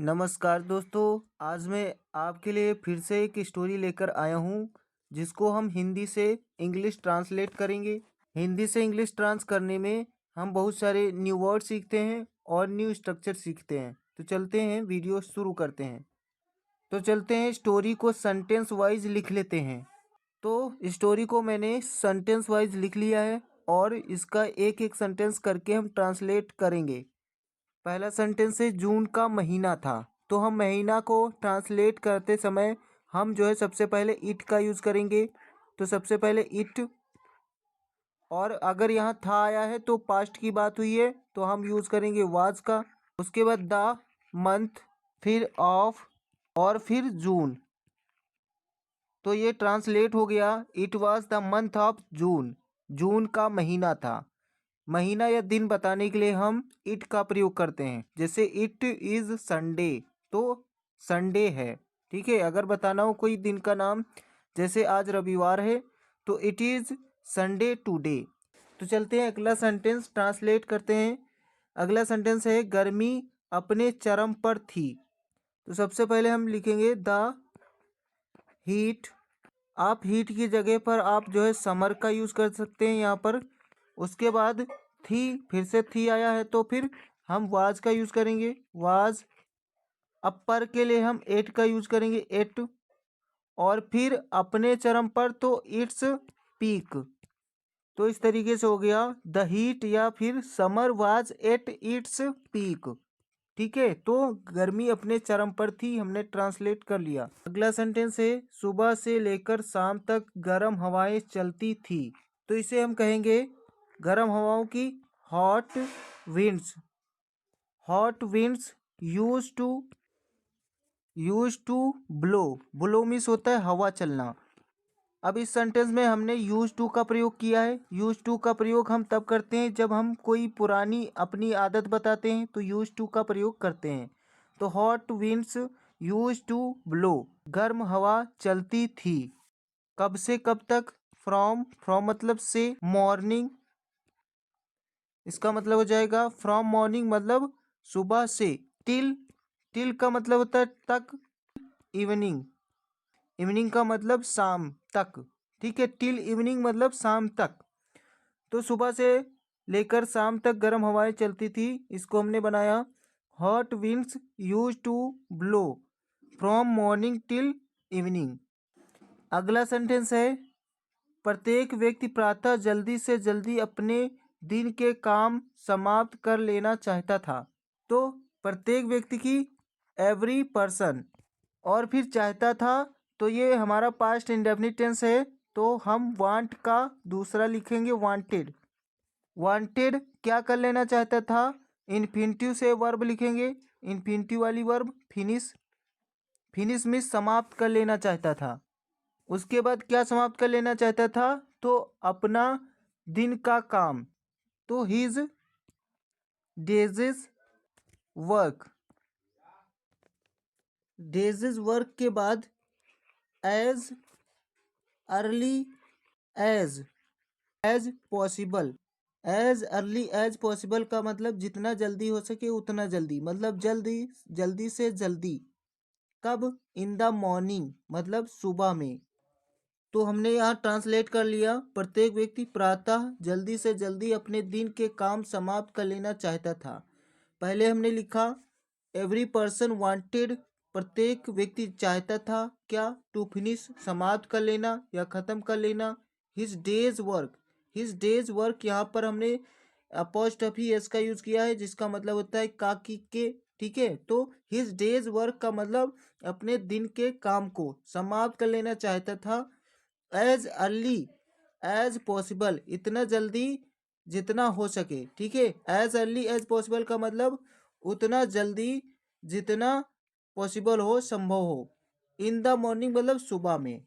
नमस्कार दोस्तों, आज मैं आपके लिए फिर से एक स्टोरी लेकर आया हूँ जिसको हम हिंदी से इंग्लिश ट्रांसलेट करेंगे। हिंदी से इंग्लिश ट्रांस करने में हम बहुत सारे न्यू वर्ड सीखते हैं और न्यू स्ट्रक्चर सीखते हैं। तो चलते हैं, वीडियो शुरू करते हैं। तो चलते हैं, स्टोरी को सेंटेंस वाइज लिख लेते हैं। तो स्टोरी को मैंने सेंटेंस वाइज लिख लिया है और इसका एक एक सेंटेंस करके हम ट्रांसलेट करेंगे। पहला सेंटेंस है जून का महीना था। तो हम महीना को ट्रांसलेट करते समय हम जो है सबसे पहले इट का यूज़ करेंगे। तो सबसे पहले इट, और अगर यहाँ था आया है तो पास्ट की बात हुई है तो हम यूज़ करेंगे वाज का। उसके बाद द मंथ, फिर ऑफ और फिर जून। तो ये ट्रांसलेट हो गया, it was the month of June. June का महीना था। महीना या दिन बताने के लिए हम इट का प्रयोग करते हैं। जैसे इट इज़ संडे, तो संडे है। ठीक है, अगर बताना हो कोई दिन का नाम, जैसे आज रविवार है तो इट इज़ संडे टुडे। तो चलते हैं, अगला सेंटेंस ट्रांसलेट करते हैं। अगला सेंटेंस है गर्मी अपने चरम पर थी। तो सबसे पहले हम लिखेंगे द हीट। आप हीट की जगह पर आप जो है समर का यूज़ कर सकते हैं यहाँ पर। उसके बाद थी, फिर से थी आया है तो फिर हम वाज का यूज़ करेंगे, वाज। अब पर के लिए हम एट का यूज़ करेंगे, एट। और फिर अपने चरम पर तो इट्स पीक। तो इस तरीके से हो गया, द हीट या फिर summer was at its peak. ठीक है, तो गर्मी अपने चरम पर थी, हमने ट्रांसलेट कर लिया। अगला सेंटेंस है सुबह से लेकर शाम तक गर्म हवाएं चलती थी। तो इसे हम कहेंगे गर्म हवाओं की hot winds. Hot winds use to blow. Blow means होता है हवा चलना। अब इस सेंटेंस में हमने यूज टू का प्रयोग किया है। यूज टू का प्रयोग हम तब करते हैं जब हम कोई पुरानी अपनी आदत बताते हैं, तो यूज टू का प्रयोग करते हैं। तो hot winds use to blow, गर्म हवा चलती थी। कब से कब तक, फ्रॉम। फ्रॉम मतलब से, मॉर्निंग इसका मतलब हो जाएगा फ्रॉम मॉर्निंग मतलब सुबह से, टिल। टिल का मतलब होता है तक, इवनिंग। इवनिंग का मतलब शाम तक। ठीक है, टिल इवनिंग मतलब शाम तक। तो सुबह से लेकर शाम तक गर्म हवाएं चलती थी, इसको हमने बनाया hot winds use to blow from morning till evening. अगला सेंटेंस है प्रत्येक व्यक्ति प्रातः जल्दी से जल्दी अपने दिन के काम समाप्त कर लेना चाहता था। तो प्रत्येक व्यक्ति की, एवरी पर्सन, और फिर चाहता था, तो ये हमारा पास्ट इंडेफिनिट टेंस है। तो हम वांट का दूसरा लिखेंगे वांटेड। वांटेड क्या कर लेना चाहता था, इन्फिनिटिव से वर्ब लिखेंगे। इन्फिनिटिव वाली वर्ब फिनिश। फिनिश में समाप्त कर लेना चाहता था। उसके बाद क्या समाप्त कर लेना चाहता था, तो अपना दिन का काम। तो his day's work. Day's work के बाद as early as possible. As early as possible का मतलब जितना जल्दी हो सके उतना जल्दी, मतलब जल्दी, जल्दी से जल्दी। कब, इन द मॉर्निंग मतलब सुबह में। तो हमने यहाँ ट्रांसलेट कर लिया, प्रत्येक व्यक्ति प्रातः जल्दी से जल्दी अपने दिन के काम समाप्त कर लेना चाहता था। पहले हमने लिखा एवरी पर्सन वांटेड, प्रत्येक व्यक्ति चाहता था क्या, टू फिनिश समाप्त कर लेना या ख़त्म कर लेना his days work. His days work यहाँ पर हमने अपॉस्ट्रोफी एस का यूज़ किया है, जिसका मतलब होता है काकी के। ठीक है, तो हिज डेज वर्क का मतलब अपने दिन के काम को समाप्त कर लेना चाहता था। एज अर्ली एज पॉसिबल, इतना जल्दी जितना हो सके। ठीक है, एज अर्ली एज पॉसिबल का मतलब उतना जल्दी जितना पॉसिबल हो, संभव हो। इन द मॉर्निंग मतलब सुबह में।